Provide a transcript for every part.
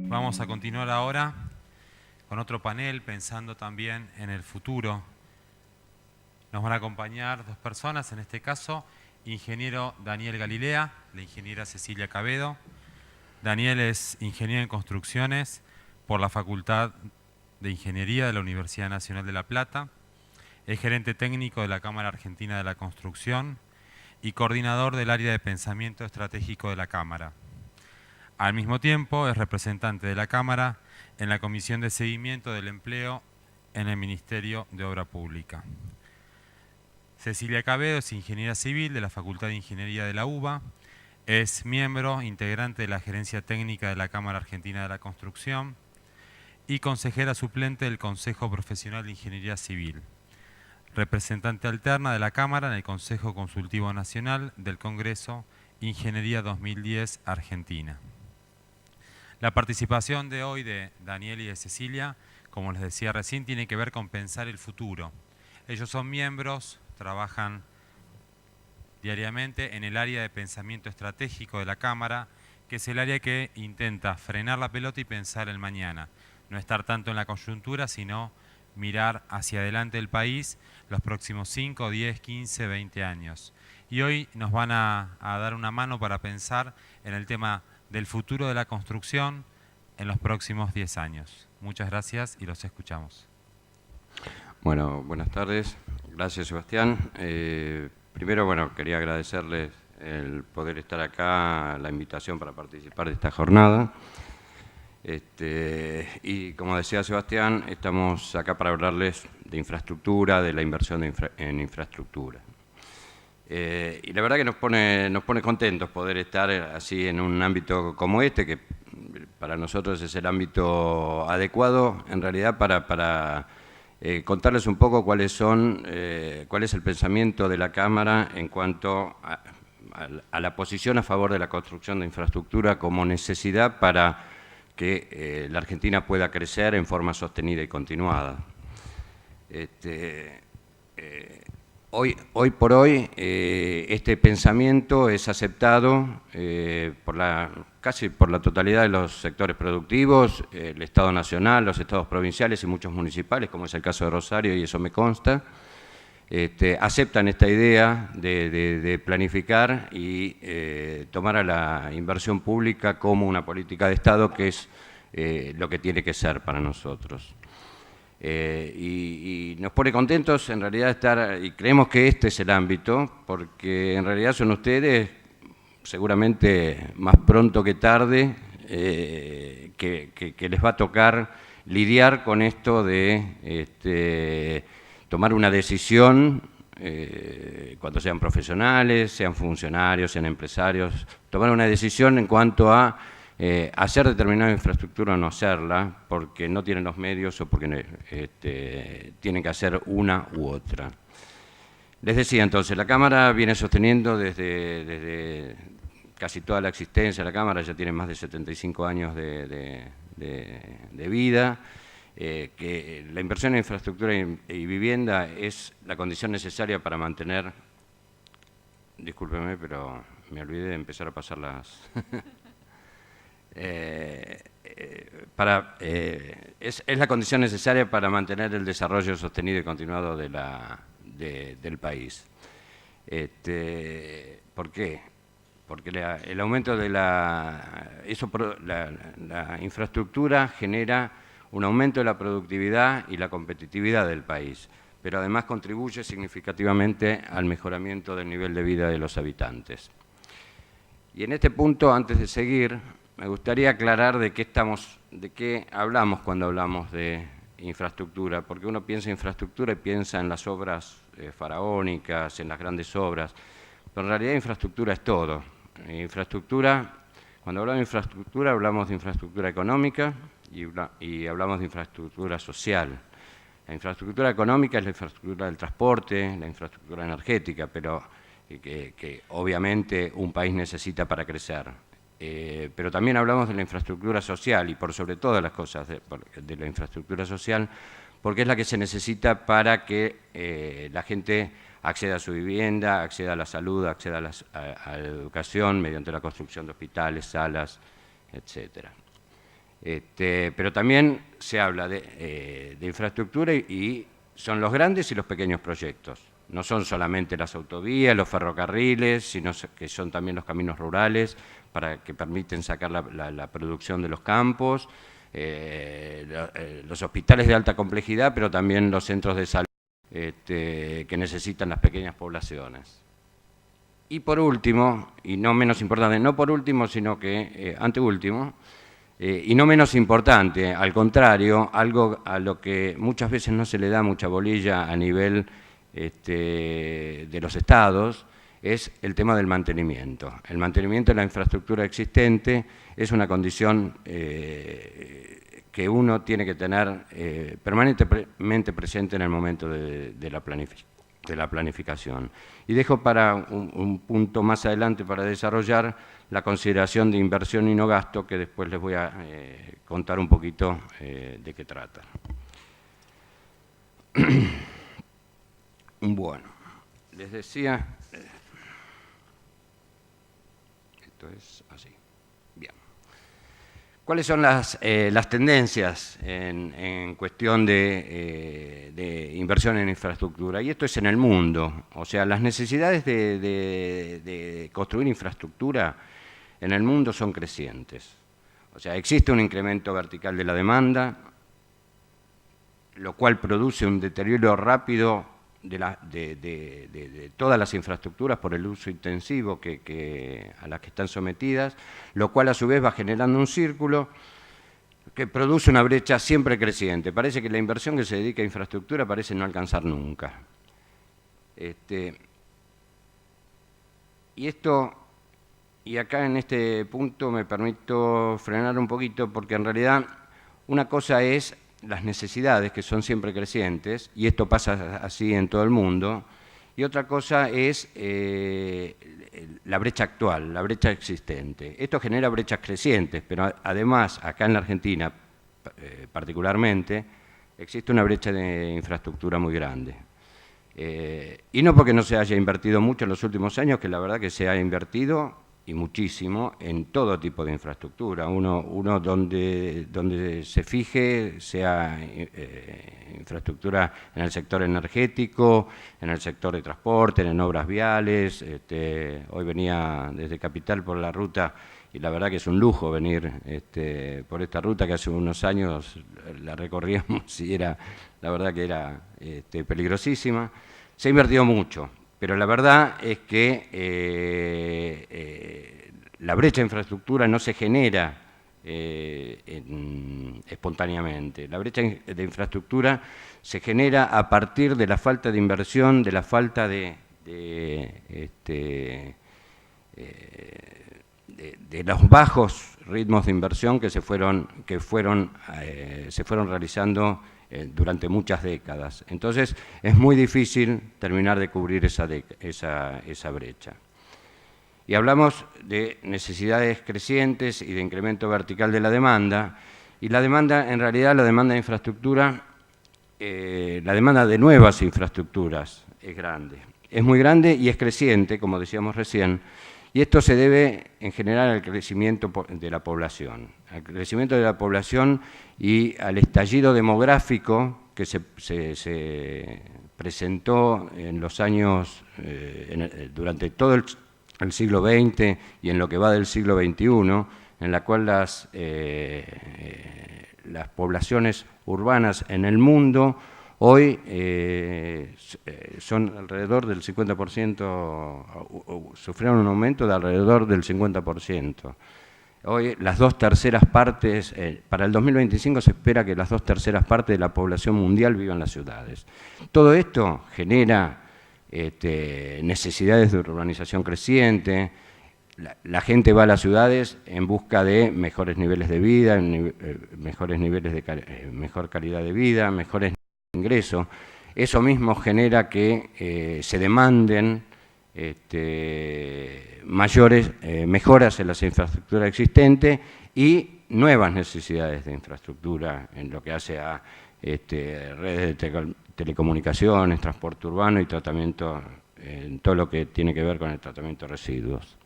Vamos a continuar ahora con otro panel, pensando también en el futuro. Nos van a acompañar dos personas, en este caso, ingeniero Daniel Galilea, la ingeniera Cecilia Cabedo. Daniel es ingeniero en construcciones por la Facultad de Ingeniería de la Universidad Nacional de La Plata. Es gerente técnico de la Cámara Argentina de la Construcción y coordinador del área de pensamiento estratégico de la Cámara. Al mismo tiempo, es representante de la Cámara en la Comisión de Seguimiento del Empleo en el Ministerio de Obra Pública. Cecilia Cabedo es ingeniera civil de la Facultad de Ingeniería de la UBA, es miembro integrante de la Gerencia Técnica de la Cámara Argentina de la Construcción y consejera suplente del Consejo Profesional de Ingeniería Civil, representante alterna de la Cámara en el Consejo Consultivo Nacional del Congreso Ingeniería 2010 Argentina. La participación de hoy de Daniel y de Cecilia, como les decía recién, tiene que ver con pensar el futuro. Ellos son miembros, trabajan diariamente en el área de pensamiento estratégico de la Cámara, que es el área que intenta frenar la pelota y pensar el mañana. No estar tanto en la coyuntura, sino mirar hacia adelante el país los próximos 5, 10, 15, 20 años. Y hoy nos van a dar una mano para pensar en el tema del futuro de la construcción en los próximos 10 años. Muchas gracias y los escuchamos. Bueno, buenas tardes. Gracias, Sebastián. Primero, bueno, quería agradecerles el poder estar acá, la invitación para participar de esta jornada. Y como decía Sebastián, estamos acá para hablarles de infraestructura, de la inversión en infraestructura. Y la verdad que nos pone contentos poder estar así en un ámbito como este, que para nosotros es el ámbito adecuado, en realidad, para contarles un poco cuál es el pensamiento de la Cámara en cuanto a la posición a favor de la construcción de infraestructura como necesidad para que la Argentina pueda crecer en forma sostenida y continuada. Hoy por hoy, este pensamiento es aceptado casi por la totalidad de los sectores productivos, el Estado Nacional, los Estados provinciales y muchos municipales, como es el caso de Rosario, y eso me consta. Aceptan esta idea de planificar y tomar a la inversión pública como una política de Estado, que es lo que tiene que ser para nosotros. Y nos pone contentos en realidad estar, y creemos que este es el ámbito, porque en realidad son ustedes, seguramente más pronto que tarde, que les va a tocar lidiar con esto de tomar una decisión, cuando sean profesionales, sean funcionarios, sean empresarios, tomar una decisión en cuanto a hacer determinada infraestructura o no hacerla, porque no tienen los medios o porque tienen que hacer una u otra. Les decía entonces, la Cámara viene sosteniendo desde casi toda la existencia, la Cámara ya tiene más de 75 años de vida, que la inversión en infraestructura y vivienda es la condición necesaria para mantener, discúlpeme, pero me olvidé de empezar a pasar las... es la condición necesaria para mantener el desarrollo sostenido y continuado del país. ¿Por qué? Porque el aumento de la infraestructura genera un aumento de la productividad y la competitividad del país, pero además contribuye significativamente al mejoramiento del nivel de vida de los habitantes. Y en este punto, antes de seguir, me gustaría aclarar de qué hablamos cuando hablamos de infraestructura, porque uno piensa en infraestructura y piensa en las obras faraónicas, en las grandes obras, pero en realidad infraestructura es todo. Cuando hablamos de infraestructura, hablamos de infraestructura económica y hablamos de infraestructura social. La infraestructura económica es la infraestructura del transporte, la infraestructura energética, pero que obviamente un país necesita para crecer. Pero también hablamos de la infraestructura social y por sobre todas las cosas de la infraestructura social, porque es la que se necesita para que la gente acceda a su vivienda, acceda a la salud, acceda a la educación mediante la construcción de hospitales, salas, etc. Pero también se habla de infraestructura y son los grandes y los pequeños proyectos. No son solamente las autovías, los ferrocarriles, sino que son también los caminos rurales que permiten sacar la producción de los campos, los hospitales de alta complejidad, pero también los centros de salud que necesitan las pequeñas poblaciones. Y por último, y no menos importante, no por último, sino que anteúltimo, y no menos importante, al contrario, algo a lo que muchas veces no se le da mucha bolilla a nivel de los estados, es el tema del mantenimiento. El mantenimiento de la infraestructura existente es una condición que uno tiene que tener permanentemente presente en el momento de la planificación. Y dejo para un punto más adelante para desarrollar la consideración de inversión y no gasto, que después les voy a contar un poquito de qué trata. Bueno, les decía, esto es así. Bien. ¿Cuáles son las tendencias en cuestión de inversión en infraestructura? Y esto es en el mundo. O sea, las necesidades de construir infraestructura en el mundo son crecientes. O sea, existe un incremento vertical de la demanda, lo cual produce un deterioro rápido de todas las infraestructuras por el uso intensivo a las que están sometidas, lo cual a su vez va generando un círculo que produce una brecha siempre creciente. Parece que la inversión que se dedica a infraestructura parece no alcanzar nunca. Y acá en este punto me permito frenar un poquito, porque en realidad una cosa es las necesidades, que son siempre crecientes, y esto pasa así en todo el mundo, y otra cosa es la brecha actual, la brecha existente. Esto genera brechas crecientes, pero además, acá en la Argentina particularmente, existe una brecha de infraestructura muy grande. Y no porque no se haya invertido mucho en los últimos años, que la verdad que se ha invertido y muchísimo en todo tipo de infraestructura. Uno donde se fije, sea infraestructura en el sector energético, en el sector de transporte, en obras viales. Hoy venía desde Capital por la ruta y la verdad que es un lujo venir por esta ruta, que hace unos años la recorríamos y la verdad que era peligrosísima. Se ha invertido mucho. Pero la verdad es que la brecha de infraestructura no se genera espontáneamente. La brecha de infraestructura se genera a partir de la falta de inversión, de la falta de los bajos ritmos de inversión que se fueron realizando durante muchas décadas. Entonces, es muy difícil terminar de cubrir esa brecha. Y hablamos de necesidades crecientes y de incremento vertical de la demanda, y la demanda, en realidad, la demanda de infraestructura, la demanda de nuevas infraestructuras es grande. Es muy grande y es creciente, como decíamos recién, y esto se debe, en general, al crecimiento de la población. Al crecimiento de la población y al estallido demográfico que se presentó en los años, durante todo el siglo XX y en lo que va del siglo XXI, en la cual las poblaciones urbanas en el mundo hoy son alrededor del 50%, sufrieron un aumento de alrededor del 50%. Hoy las 2/3 partes, para el 2025 se espera que las 2/3 partes de la población mundial vivan en las ciudades. Todo esto genera necesidades de urbanización creciente. La gente va a las ciudades en busca de mejores niveles de vida, mejores niveles mejor calidad de vida, mejores ingresos. Eso mismo genera que se demanden mayores mejoras en las infraestructuras existentes y nuevas necesidades de infraestructura en lo que hace a redes de telecomunicaciones, transporte urbano y tratamiento, en todo lo que tiene que ver con el tratamiento de residuos.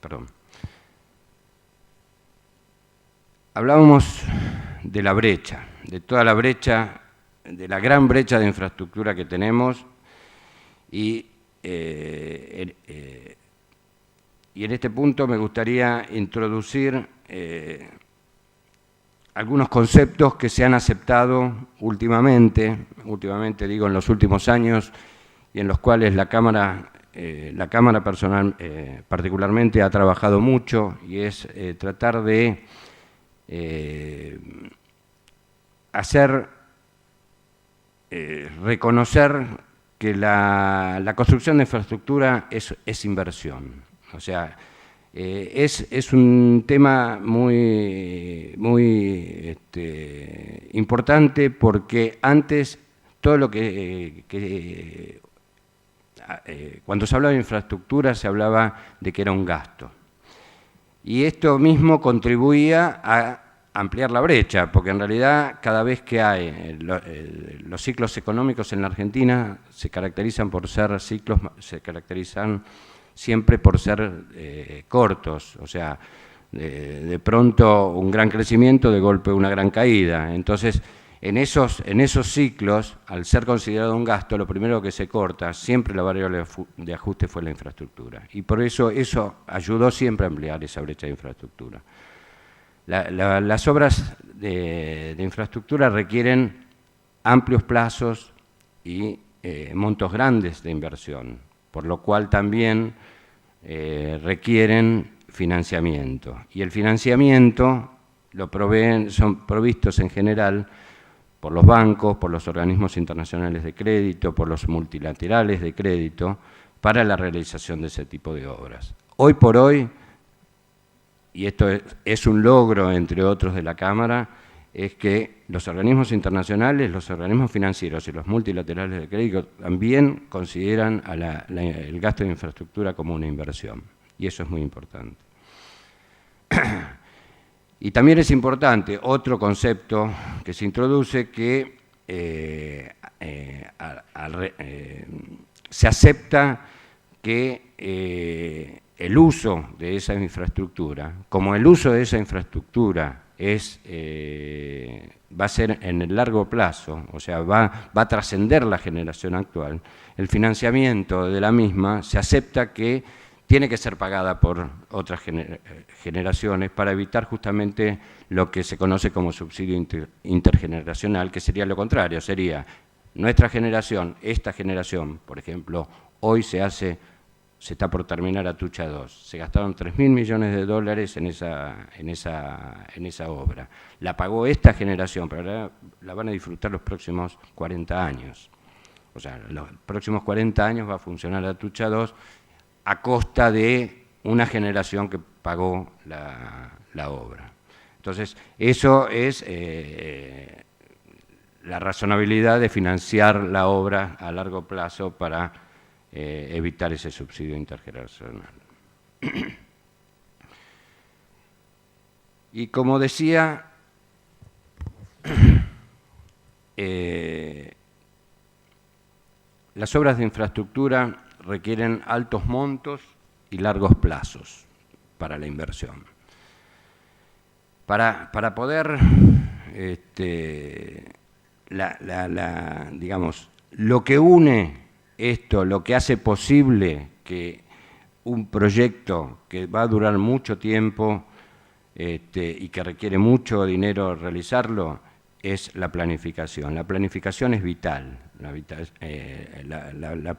Perdón. Hablábamos de la brecha, de toda la brecha, de la gran brecha de infraestructura que tenemos y en este punto me gustaría introducir algunos conceptos que se han aceptado últimamente digo en los últimos años, y en los cuales la Cámara particularmente ha trabajado mucho, y es tratar de reconocer que la construcción de infraestructura es inversión. O sea, es un tema muy importante, porque antes todo lo cuando se hablaba de infraestructura se hablaba de que era un gasto. Y esto mismo contribuía a ampliar la brecha, porque en realidad cada vez que hay los ciclos económicos en la Argentina se caracterizan siempre por ser cortos, o sea, de pronto un gran crecimiento, de golpe una gran caída. Entonces, en esos ciclos, al ser considerado un gasto, lo primero que se corta, siempre la variable de ajuste fue la infraestructura. Y por eso ayudó siempre a ampliar esa brecha de infraestructura. Las obras de infraestructura requieren amplios plazos y montos grandes de inversión, por lo cual también requieren financiamiento. Y el financiamiento son provistos en general por los bancos, por los organismos internacionales de crédito, por los multilaterales de crédito, para la realización de ese tipo de obras. Hoy por hoy, y esto es un logro, entre otros, de la Cámara, es que los organismos internacionales, los organismos financieros y los multilaterales de crédito también consideran el gasto de infraestructura como una inversión, y eso es muy importante. Y también es importante otro concepto que se introduce, que se acepta que el uso de esa infraestructura, como el uso de esa infraestructura va a ser en el largo plazo, o sea, va a trascender la generación actual, el financiamiento de la misma se acepta que tiene que ser pagada por otras generaciones, para evitar justamente lo que se conoce como subsidio intergeneracional, que sería lo contrario, sería nuestra generación, esta generación, por ejemplo, hoy se está por terminar Atucha 2, se gastaron 3.000 millones de dólares en esa obra. La pagó esta generación, pero la van a disfrutar los próximos 40 años. O sea, los próximos 40 años va a funcionar Atucha 2, a costa de una generación que pagó la obra. Entonces, eso es la razonabilidad de financiar la obra a largo plazo para evitar ese subsidio intergeneracional. Y como decía, las obras de infraestructura requieren altos montos y largos plazos para la inversión. Para poder, digamos, lo que une esto, lo que hace posible que un proyecto que va a durar mucho tiempo y que requiere mucho dinero realizarlo, es la planificación. La planificación es vital. La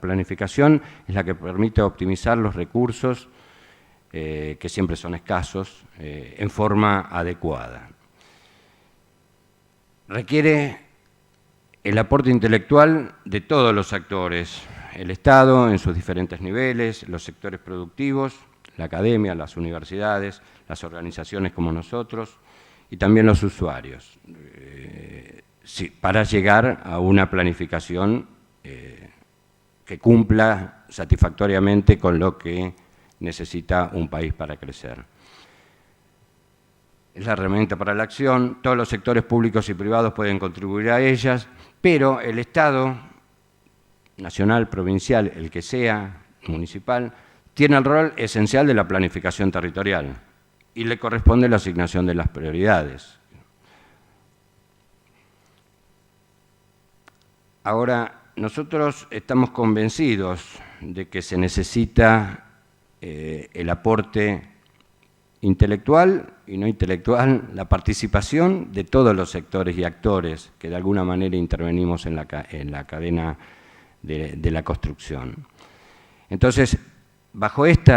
planificación es la que permite optimizar los recursos, que siempre son escasos, en forma adecuada. Requiere el aporte intelectual de todos los actores, el Estado en sus diferentes niveles, los sectores productivos, la academia, las universidades, las organizaciones como nosotros, y también los usuarios, para llegar a una planificación que cumpla satisfactoriamente con lo que necesita un país para crecer. es la herramienta para la acción, todos los sectores públicos y privados pueden contribuir a ellas, pero el Estado, nacional, provincial, el que sea, municipal, tiene el rol esencial de la planificación territorial y le corresponde la asignación de las prioridades. Ahora, nosotros estamos convencidos de que se necesita el aporte intelectual y no intelectual, la participación de todos los sectores y actores que de alguna manera intervenimos en la cadena de la construcción. Entonces, bajo este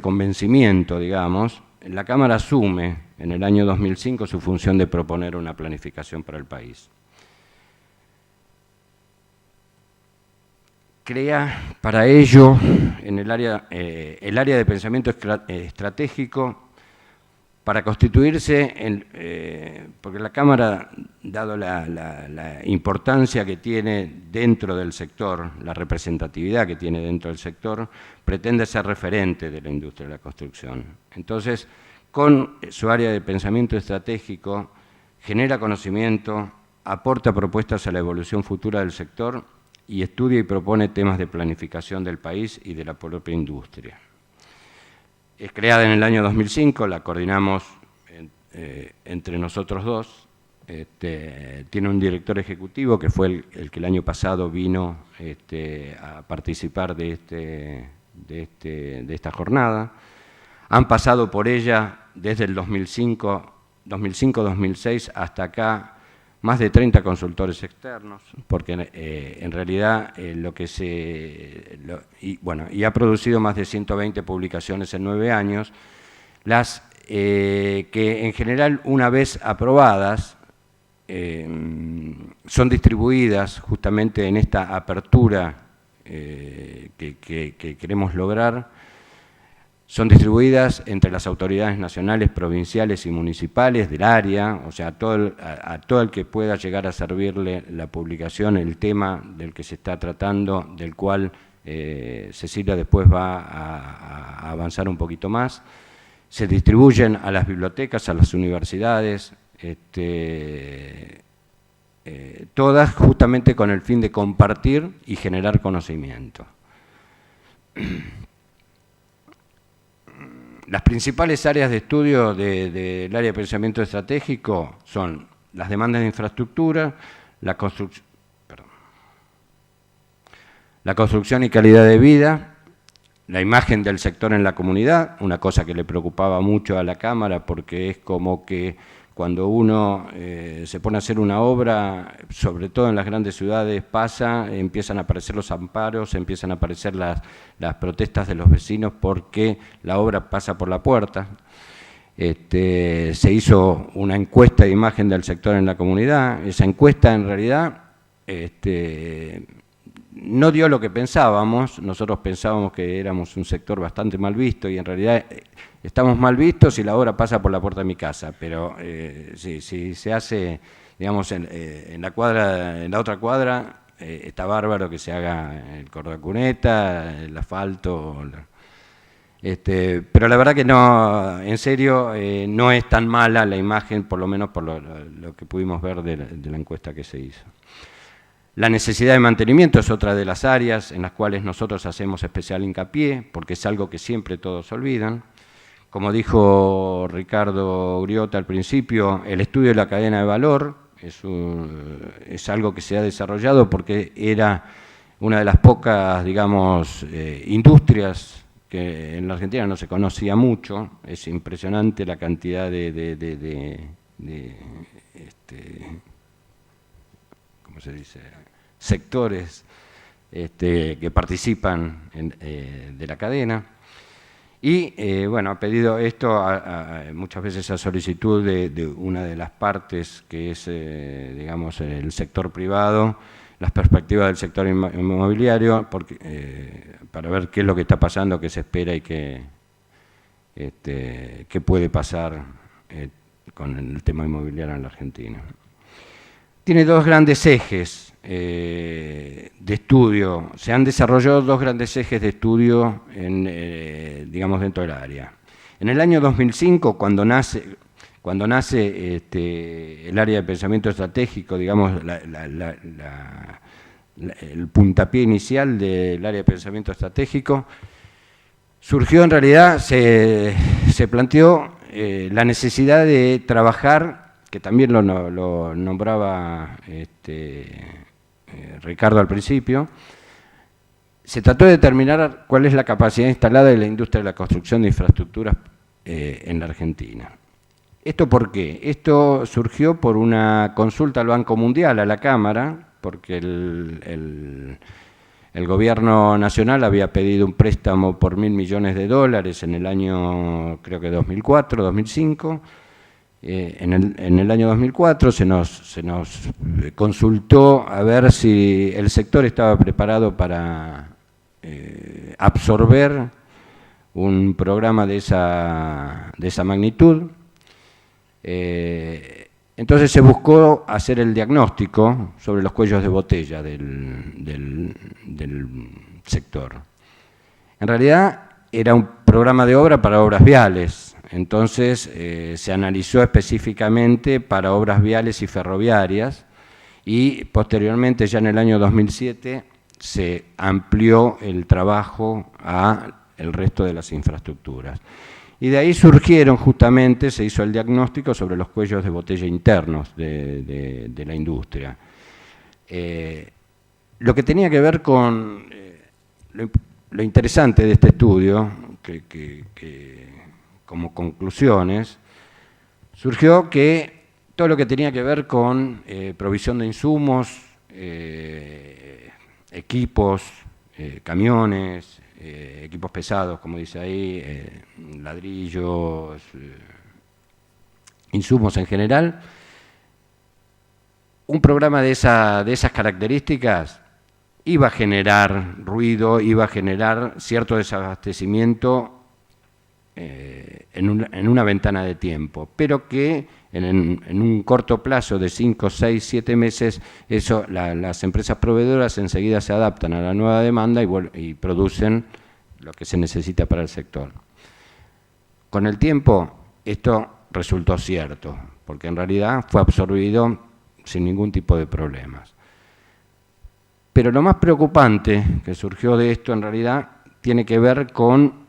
convencimiento, digamos, la Cámara asume en el año 2005 su función de proponer una planificación para el país. Crea para ello en el área de pensamiento estratégico para constituirse, porque la Cámara, dado la importancia que tiene dentro del sector, la representatividad que tiene dentro del sector, pretende ser referente de la industria de la construcción. Entonces, con su área de pensamiento estratégico, genera conocimiento, aporta propuestas a la evolución futura del sector y estudia y propone temas de planificación del país y de la propia industria. Es creada en el año 2005, la coordinamos entre nosotros dos. Tiene un director ejecutivo que fue el que el año pasado vino a participar de esta jornada. Han pasado por ella desde el 2005-2006 hasta acá más de 30 consultores externos, porque en realidad y ha producido más de 120 publicaciones en 9 años, las que en general una vez aprobadas son distribuidas justamente en esta apertura que queremos lograr. Son distribuidas entre las autoridades nacionales, provinciales y municipales del área, o sea, a todo el que pueda llegar a servirle la publicación, el tema del que se está tratando, del cual Cecilia después va a avanzar un poquito más. Se distribuyen a las bibliotecas, a las universidades, todas justamente con el fin de compartir y generar conocimiento. Las principales áreas de estudio del área de pensamiento estratégico son las demandas de infraestructura, la construcción y calidad de vida, la imagen del sector en la comunidad, una cosa que le preocupaba mucho a la Cámara porque es como que cuando uno se pone a hacer una obra, sobre todo en las grandes ciudades empiezan a aparecer los amparos, empiezan a aparecer las protestas de los vecinos porque la obra pasa por la puerta. Se hizo una encuesta de imagen del sector en la comunidad. Esa encuesta en realidad no dio lo que pensábamos. Nosotros pensábamos que éramos un sector bastante mal visto y en realidad estamos mal vistos si la obra pasa por la puerta de mi casa, pero si se hace, digamos, en la otra cuadra, está bárbaro que se haga el cordacuneta, el asfalto. Pero la verdad que no, en serio, no es tan mala la imagen, por lo menos por lo que pudimos ver de la encuesta que se hizo. La necesidad de mantenimiento es otra de las áreas en las cuales nosotros hacemos especial hincapié, porque es algo que siempre todos olvidan. Como dijo Ricardo Griota al principio, el estudio de la cadena de valor es algo que se ha desarrollado porque era una de las pocas, digamos, industrias que en la Argentina no se conocía mucho. Es impresionante la cantidad ¿cómo se dice?, sectores que participan de la cadena. Y, bueno, ha pedido esto muchas veces a solicitud de una de las partes, que es, digamos, el sector privado, las perspectivas del sector inmobiliario, para ver qué es lo que está pasando, qué se espera y qué puede pasar con el tema inmobiliario en la Argentina. Tiene dos grandes ejes de estudio. Se han desarrollado dos grandes ejes de estudio digamos, dentro del área. En el año 2005, cuando nace el área de pensamiento estratégico, digamos, el puntapié inicial del área de pensamiento estratégico, surgió en realidad, se planteó la necesidad de trabajar, que también lo nombraba Ricardo al principio. Se trató de determinar cuál es la capacidad instalada de la industria de la construcción de infraestructuras en la Argentina. ¿Esto por qué? Esto surgió por una consulta al Banco Mundial, a la Cámara, porque el gobierno nacional había pedido un préstamo por $1.000 millones en el año, creo que 2004, 2005. En el año 2004 se nos consultó a ver si el sector estaba preparado para absorber un programa de esa magnitud. Entonces se buscó hacer el diagnóstico sobre los cuellos de botella del sector. En realidad era un programa de obra para obras viales, entonces se analizó específicamente para obras viales y ferroviarias y posteriormente, ya en el año 2007, se amplió el trabajo al resto de las infraestructuras. Y de ahí surgieron justamente, se hizo el diagnóstico sobre los cuellos de botella internos de la industria. Lo que tenía que ver con lo interesante de este estudio, que como conclusiones, surgió que todo lo que tenía que ver con provisión de insumos, equipos, camiones, equipos pesados, como dice ahí, ladrillos, insumos en general. Un programa de esas características iba a generar ruido, iba a generar cierto desabastecimiento en una ventana de tiempo, pero que en un corto plazo de 5, 6, 7 meses, las empresas proveedoras enseguida se adaptan a la nueva demanda y producen lo que se necesita para el sector. Con el tiempo esto resultó cierto, porque en realidad fue absorbido sin ningún tipo de problemas. Pero lo más preocupante que surgió de esto en realidad tiene que ver con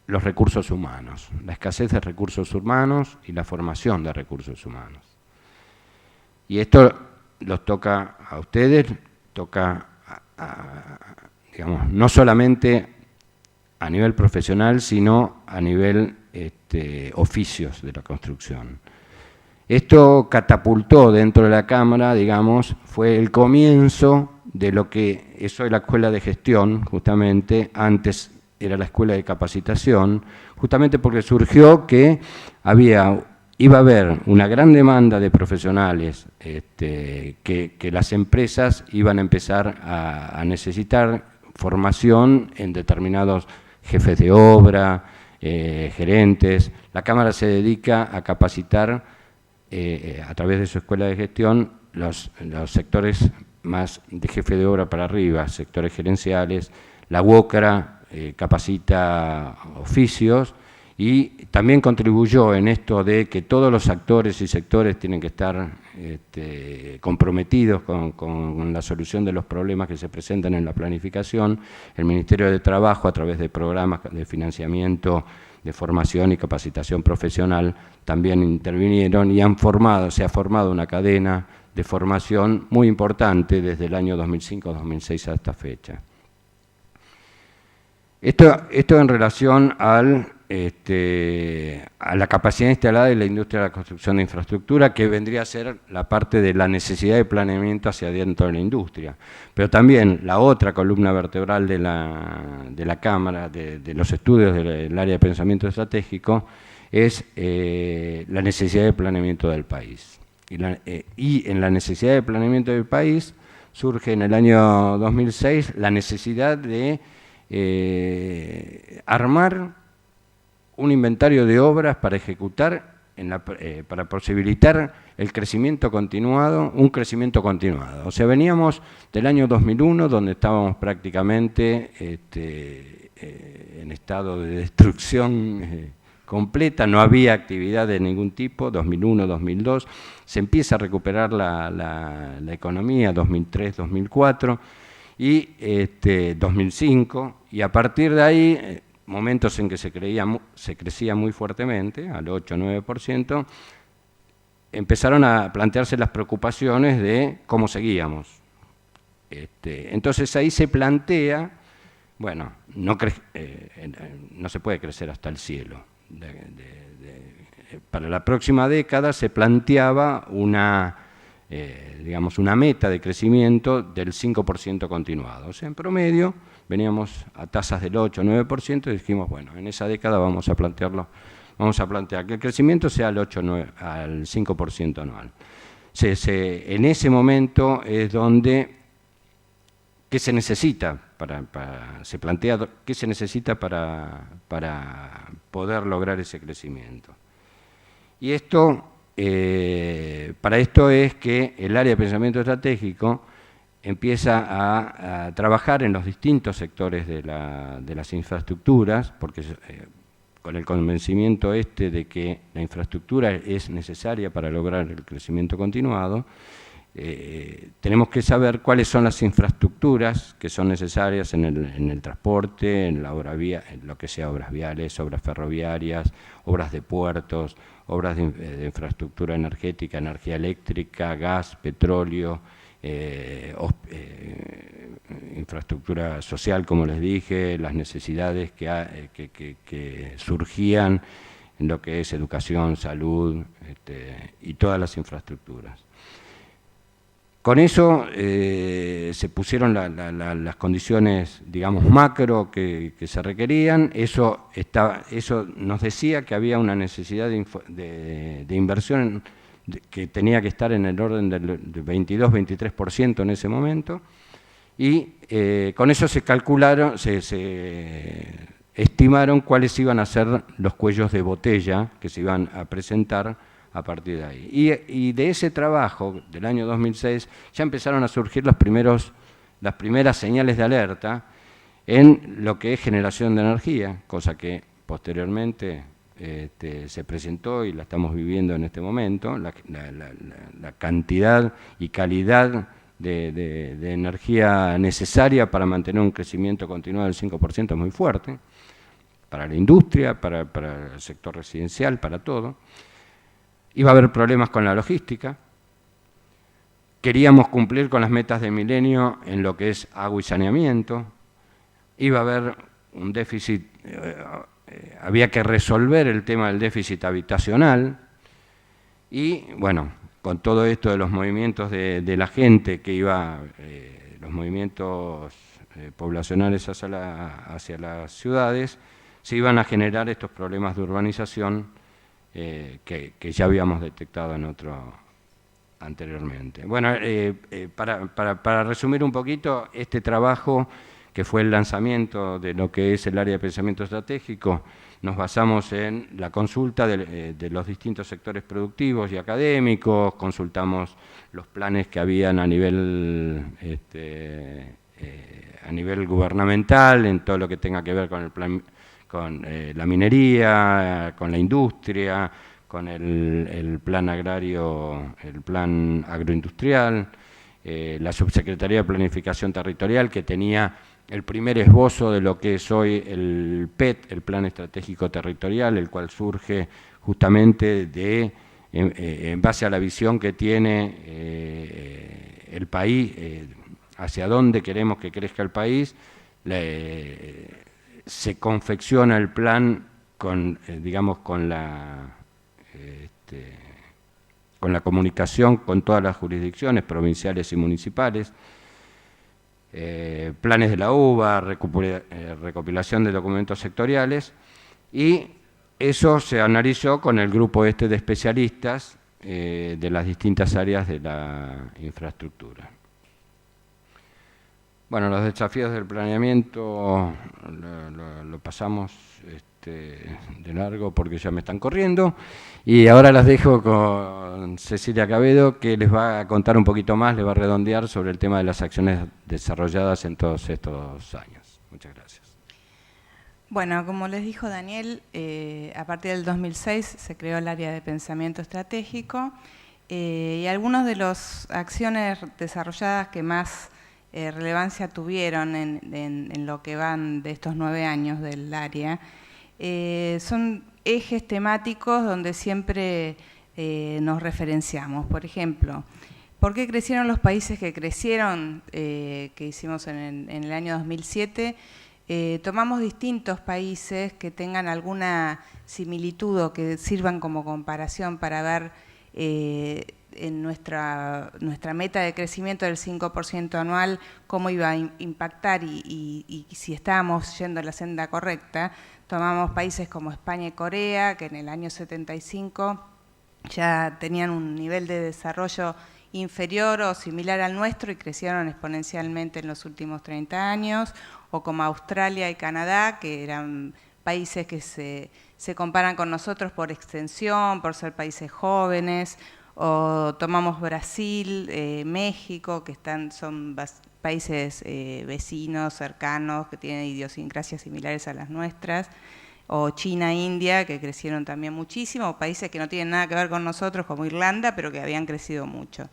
los recursos humanos, la escasez de recursos humanos y la formación de recursos humanos. Y esto los toca a ustedes, toca digamos, no solamente a nivel profesional, sino a nivel oficios de la construcción. Esto catapultó dentro de la Cámara, digamos, fue el comienzo de lo que es hoy la Escuela de Gestión, justamente. Antes era la Escuela de Capacitación, justamente porque surgió que iba a haber una gran demanda de profesionales, que las empresas iban a empezar a necesitar formación en determinados jefes de obra, gerentes. La Cámara se dedica a capacitar a través de su Escuela de Gestión los sectores más de jefe de obra para arriba, sectores gerenciales. La UOCRA capacita oficios y también contribuyó en esto de que todos los actores y sectores tienen que estar comprometidos con la solución de los problemas que se presentan en la planificación. El Ministerio de Trabajo, a través de programas de financiamiento, de formación y capacitación profesional, también intervinieron y se ha formado una cadena de formación muy importante desde el año 2005-2006 a esta fecha. Esto en relación a la capacidad instalada de la industria de la construcción de infraestructura, que vendría a ser la parte de la necesidad de planeamiento hacia adentro de la industria. Pero también la otra columna vertebral de la Cámara, de los estudios del área de pensamiento estratégico, es la necesidad de planeamiento del país. Y en la necesidad de planeamiento del país surge en el año 2006 la necesidad de armar un inventario de obras para ejecutar, para posibilitar el crecimiento continuado, un crecimiento continuado. O sea, veníamos del año 2001, donde estábamos prácticamente en estado de destrucción completa, no había actividad de ningún tipo, 2001, 2002, se empieza a recuperar la economía, 2003, 2004 y 2005, y a partir de ahí, momentos en que se crecía muy fuertemente, al 8-9%, empezaron a plantearse las preocupaciones de cómo seguíamos. Entonces ahí se plantea, bueno, no se puede crecer hasta el cielo. Para la próxima década se planteaba digamos, una meta de crecimiento del 5% continuado. O sea, en promedio veníamos a tasas del 8-9% y dijimos, bueno, en esa década vamos a plantear que el crecimiento sea al 5% anual. En ese momento es donde ¿qué se necesita se plantea qué se necesita para poder lograr ese crecimiento? Y para esto es que el área de pensamiento estratégico empieza a trabajar en los distintos sectores de las infraestructuras, porque con el convencimiento de que la infraestructura es necesaria para lograr el crecimiento continuado, tenemos que saber cuáles son las infraestructuras que son necesarias en el transporte, en lo que sea obras viales, obras ferroviarias, obras de puertos, obras de infraestructura energética, energía eléctrica, gas, petróleo, infraestructura social, como les dije, las necesidades que surgían en lo que es educación, salud y todas las infraestructuras. Con eso se pusieron las condiciones, digamos, macro que se requerían. Eso nos decía que había una necesidad de inversión que tenía que estar en el orden del 22-23% en ese momento. Y con eso se estimaron cuáles iban a ser los cuellos de botella que se iban a presentar a partir de ahí. Y de ese trabajo del año 2006 ya empezaron a surgir las primeras señales de alerta en lo que es generación de energía, cosa que posteriormente se presentó y la estamos viviendo en este momento, la cantidad y calidad de energía necesaria para mantener un crecimiento continuado del 5% es muy fuerte, para la industria, para el sector residencial, para todo. Iba a haber problemas con la logística. Queríamos cumplir con las metas de milenio en lo que es agua y saneamiento. Iba a haber un déficit, había que resolver el tema del déficit habitacional. Y bueno, con todo esto de los movimientos de la gente que iba, los movimientos poblacionales hacia las ciudades, se iban a generar estos problemas de urbanización que ya habíamos detectado anteriormente. Bueno, para resumir un poquito, este trabajo, que fue el lanzamiento de lo que es el área de pensamiento estratégico, nos basamos en la consulta de los distintos sectores productivos y académicos, consultamos los planes que habían a nivel gubernamental, en todo lo que tenga que ver con el plan, con la minería, con la industria, con el plan agrario, el plan agroindustrial, la Subsecretaría de Planificación Territorial, que tenía el primer esbozo de lo que es hoy el PET, el Plan Estratégico Territorial, el cual surge justamente en base a la visión que tiene el país, hacia dónde queremos que crezca el país. Se confecciona el plan con la comunicación con todas las jurisdicciones provinciales y municipales, planes de la UBA, recopilación de documentos sectoriales, y eso se analizó con el grupo de especialistas de las distintas áreas de la infraestructura. Bueno, los desafíos del planeamiento lo pasamos de largo porque ya me están corriendo, y ahora las dejo con Cecilia Cabedo, que les va a contar un poquito más, les va a redondear sobre el tema de las acciones desarrolladas en todos estos años. Muchas gracias. Bueno, como les dijo Daniel, a partir del 2006 se creó el área de pensamiento estratégico y algunas de las acciones desarrolladas que más relevancia tuvieron en lo que van de estos 9 años del área son ejes temáticos donde siempre nos referenciamos. Por ejemplo, ¿por qué crecieron los países que crecieron, que hicimos en el año 2007? Tomamos distintos países que tengan alguna similitud o que sirvan como comparación para ver en nuestra meta de crecimiento del 5% anual cómo iba a impactar y si estábamos yendo en la senda correcta. Tomamos países como España y Corea, que en el año 75 ya tenían un nivel de desarrollo inferior o similar al nuestro y crecieron exponencialmente en los últimos 30 años, o como Australia y Canadá, que eran países que se comparan con nosotros por extensión, por ser países jóvenes, o tomamos Brasil, México, que son países vecinos, cercanos, que tienen idiosincrasias similares a las nuestras, o China, India, que crecieron también muchísimo, o países que no tienen nada que ver con nosotros, como Irlanda, pero que habían crecido mucho.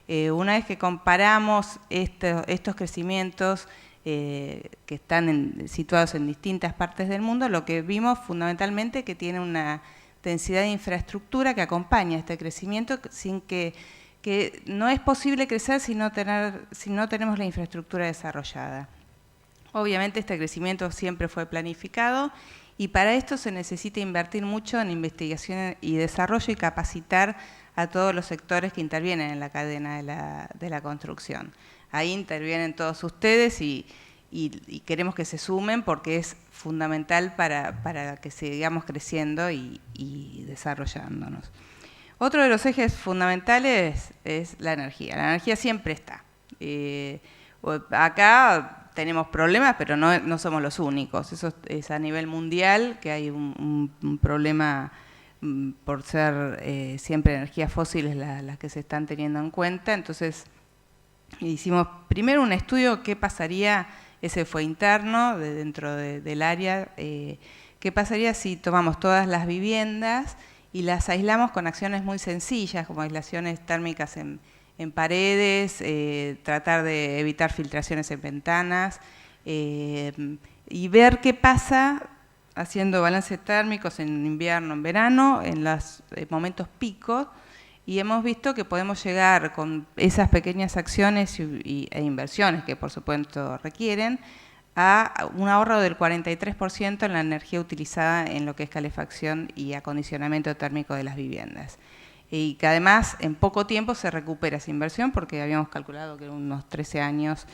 Una vez que comparamos estos crecimientos que están situados en distintas partes del mundo, lo que vimos fundamentalmente que tiene una densidad de infraestructura que acompaña este crecimiento, sin que no es posible crecer si no tenemos la infraestructura desarrollada. Obviamente este crecimiento siempre fue planificado y para esto se necesita invertir mucho en investigación y desarrollo y capacitar a todos los sectores que intervienen en la cadena de la construcción. Ahí intervienen todos ustedes y queremos que se sumen porque es fundamental para que sigamos creciendo y desarrollándonos. Otro de los ejes fundamentales es la energía. La energía siempre está. Acá tenemos problemas, pero no somos los únicos. Eso es a nivel mundial, que hay un problema por ser siempre energías fósiles las que se están teniendo en cuenta. Entonces, hicimos primero un estudio qué pasaría, ese fue interno, dentro del área, qué pasaría si tomamos todas las viviendas y las aislamos con acciones muy sencillas, como aislaciones térmicas en paredes, tratar de evitar filtraciones en ventanas, y ver qué pasa haciendo balances térmicos en invierno, en verano, en los momentos picos, y hemos visto que podemos llegar con esas pequeñas acciones e inversiones que por supuesto requieren, a un ahorro del 43% en la energía utilizada en lo que es calefacción y acondicionamiento térmico de las viviendas. Y que además en poco tiempo se recupera esa inversión, porque habíamos calculado que en unos 13 años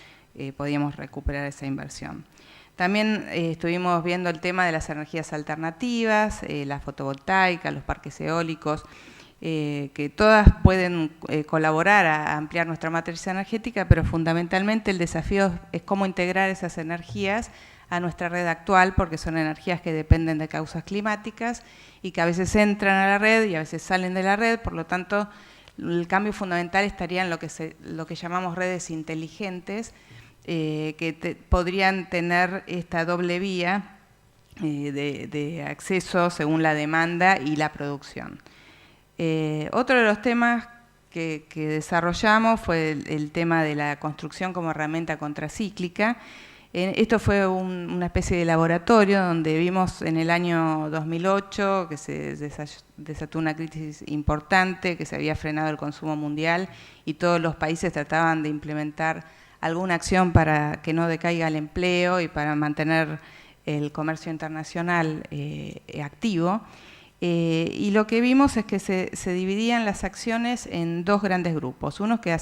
podíamos recuperar esa inversión. También estuvimos viendo el tema de las energías alternativas, la fotovoltaica, los parques eólicos, que todas pueden colaborar a ampliar nuestra matriz energética, pero fundamentalmente el desafío es cómo integrar esas energías a nuestra red actual, porque son energías que dependen de causas climáticas y que a veces entran a la red y a veces salen de la red. Por lo tanto, el cambio fundamental estaría en lo que llamamos redes inteligentes, que podrían tener esta doble vía de acceso según la demanda y la producción. Otro de los temas que desarrollamos fue el tema de la construcción como herramienta contracíclica. Esto fue una especie de laboratorio donde vimos en el año 2008 que se desató una crisis importante, que se había frenado el consumo mundial y todos los países trataban de implementar alguna acción para que no decaiga el empleo y para mantener el comercio internacional activo. Y lo que vimos es que se dividían las acciones en dos grandes grupos. Unos que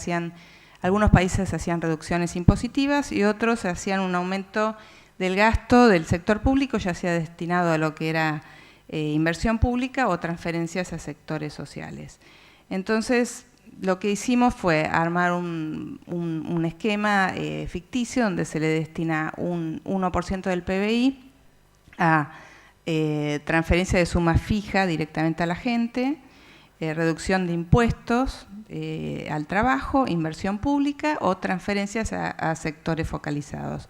algunos países hacían reducciones impositivas y otros hacían un aumento del gasto del sector público, ya sea destinado a lo que era inversión pública o transferencias a sectores sociales. Entonces, lo que hicimos fue armar un esquema ficticio donde se le destina un 1% del PBI a transferencia de suma fija directamente a la gente, reducción de impuestos al trabajo, inversión pública o transferencias a sectores focalizados.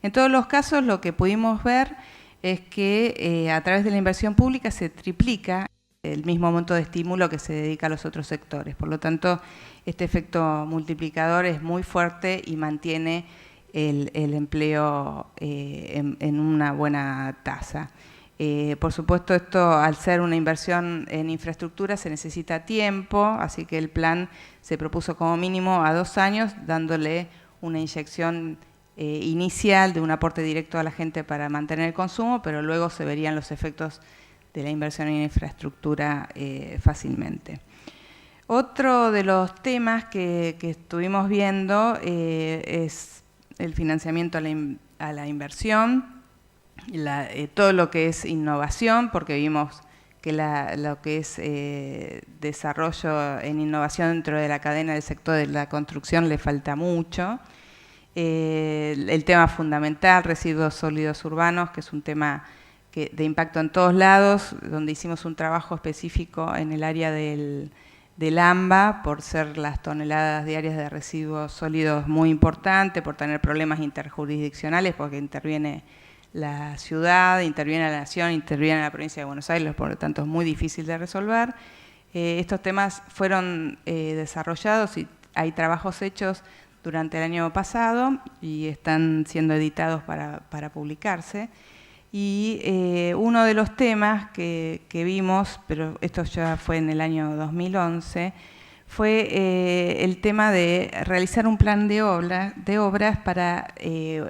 En todos los casos lo que pudimos ver es que a través de la inversión pública se triplica el mismo monto de estímulo que se dedica a los otros sectores. Por lo tanto, este efecto multiplicador es muy fuerte y mantiene el empleo en una buena tasa. Por supuesto, esto al ser una inversión en infraestructura se necesita tiempo, así que el plan se propuso como mínimo a 2 años, dándole una inyección inicial de un aporte directo a la gente para mantener el consumo, pero luego se verían los efectos de la inversión en infraestructura fácilmente. Otro de los temas que estuvimos viendo es el financiamiento a la inversión, todo lo que es innovación, porque vimos que lo que es desarrollo en innovación dentro de la cadena del sector de la construcción le falta mucho. El tema fundamental, residuos sólidos urbanos, que es un tema de impacto en todos lados, donde hicimos un trabajo específico en el área del AMBA, por ser las toneladas diarias de residuos sólidos muy importante, por tener problemas interjurisdiccionales, porque interviene la ciudad, interviene la nación, interviene la provincia de Buenos Aires, por lo tanto es muy difícil de resolver. Estos temas fueron desarrollados y hay trabajos hechos durante el año pasado y están siendo editados para publicarse. Y uno de los temas que vimos, pero esto ya fue en el año 2011, fue el tema de realizar un plan de obras para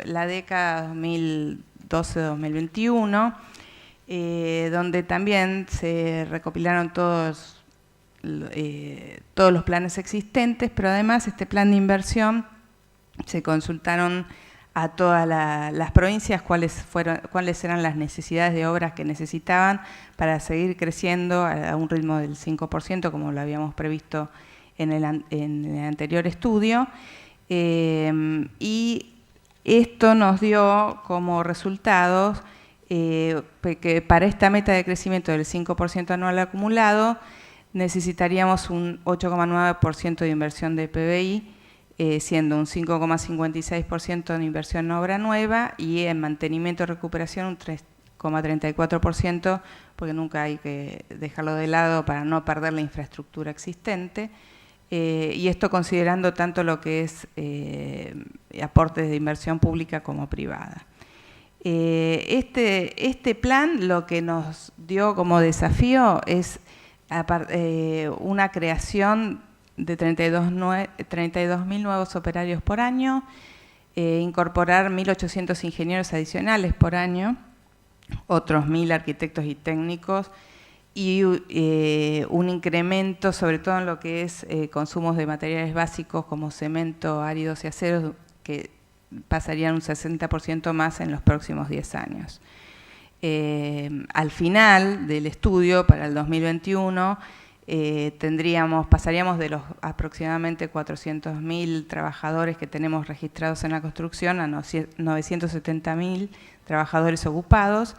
la década 2012-2021, donde también se recopilaron todos los planes existentes, pero además este plan de inversión se consultaron a todas las provincias cuáles eran las necesidades de obras que necesitaban para seguir creciendo a un ritmo del 5%, como lo habíamos previsto en el anterior estudio. Y esto nos dio como resultados que para esta meta de crecimiento del 5% anual acumulado necesitaríamos un 8,9% de inversión de PBI, siendo un 5,56% en inversión en obra nueva y en mantenimiento y recuperación un 3,34%, porque nunca hay que dejarlo de lado para no perder la infraestructura existente. Y esto considerando tanto lo que es aportes de inversión pública como privada. Este plan lo que nos dio como desafío es una creación de 32.000 nuevos operarios por año, incorporar 1.800 ingenieros adicionales por año, otros 1.000 arquitectos y técnicos, y un incremento sobre todo en lo que es consumos de materiales básicos como cemento, áridos y aceros, que pasarían un 60% más en los próximos 10 años. Al final del estudio, para el 2021, pasaríamos de los aproximadamente 400.000 trabajadores que tenemos registrados en la construcción a 970.000 trabajadores ocupados,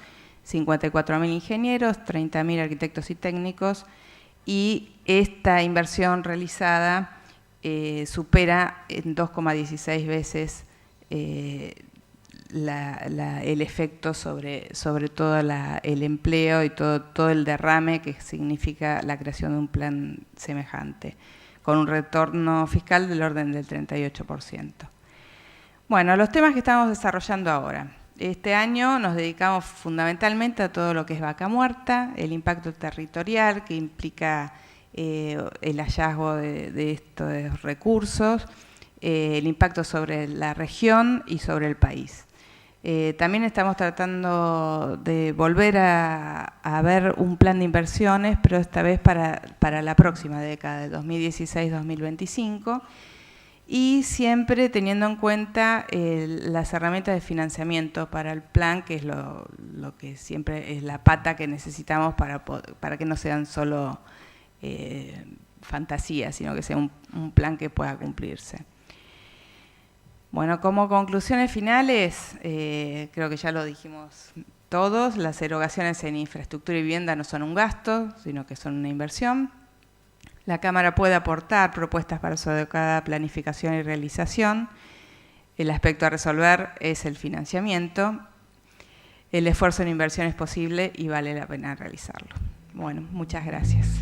54.000 ingenieros, 30.000 arquitectos y técnicos, y esta inversión realizada supera en 2,16 veces el efecto sobre todo el empleo y todo el derrame que significa la creación de un plan semejante, con un retorno fiscal del orden del 38%. Bueno, los temas que estamos desarrollando ahora. Este año nos dedicamos fundamentalmente a todo lo que es vaca muerta, el impacto territorial que implica el hallazgo de estos recursos, el impacto sobre la región y sobre el país. También estamos tratando de volver a ver un plan de inversiones, pero esta vez para la próxima década, de 2016-2025, y siempre teniendo en cuenta las herramientas de financiamiento para el plan, que es lo que siempre es la pata que necesitamos para que no sean solo fantasías, sino que sea un plan que pueda cumplirse. Bueno, como conclusiones finales, creo que ya lo dijimos todos, las erogaciones en infraestructura y vivienda no son un gasto, sino que son una inversión. La Cámara puede aportar propuestas para su adecuada planificación y realización. El aspecto a resolver es el financiamiento. el esfuerzo en inversión es posible y vale la pena realizarlo. Bueno, muchas gracias.